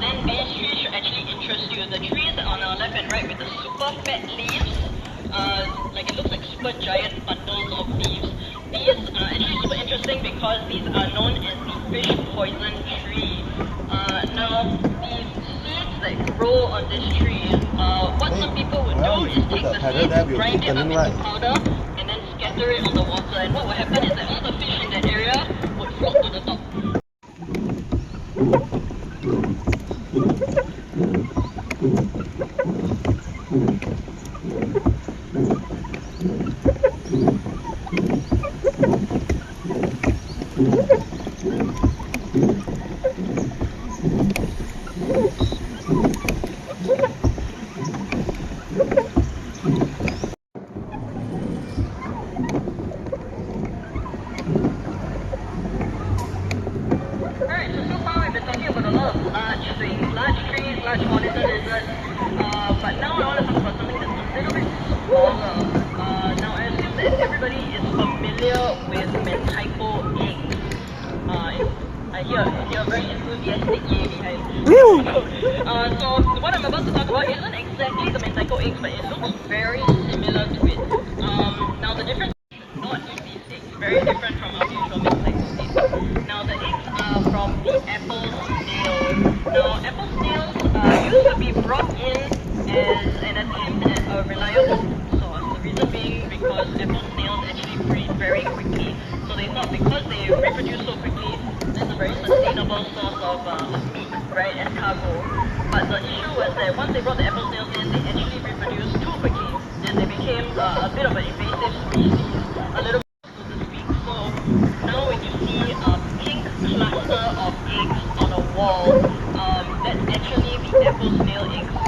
Then these trees should actually interest you. The trees on our left and right with the super fat leaves, like it looks like super giant bundles of leaves. These are actually super interesting because these are known as the fish poison tree. Now, these seeds that grow on this tree, what some people would do is take the seeds, grind it up into powder, and then scatter it on the water. And what would happen is that all the fish in that area would float to the top. Large monitor lizards, but now I want to talk about something that's a little bit smaller. Now I assume that everybody is familiar with mentaiko eggs. I hear a very enthusiastic yay behind. So what I'm about to talk about isn't exactly the mentaiko eggs, but it looks very similar to it. Now the difference is not eat these eggs, very different from our usual mentaiko eggs. Now the eggs are from the apple snail. Now apple snails used to be brought in as an attempt at a reliable food source. The reason being because apple snails actually breed very quickly. So they thought because they reproduce so quickly, that's a very sustainable source of meat, right, as cargo. But the issue was that once they brought the apple snails in, they actually reproduced too quickly. And they became a bit of an invasive species, a little bit so to speak. So now when you see a pink cluster of eggs on a wall, that's actually the apple snail eggs.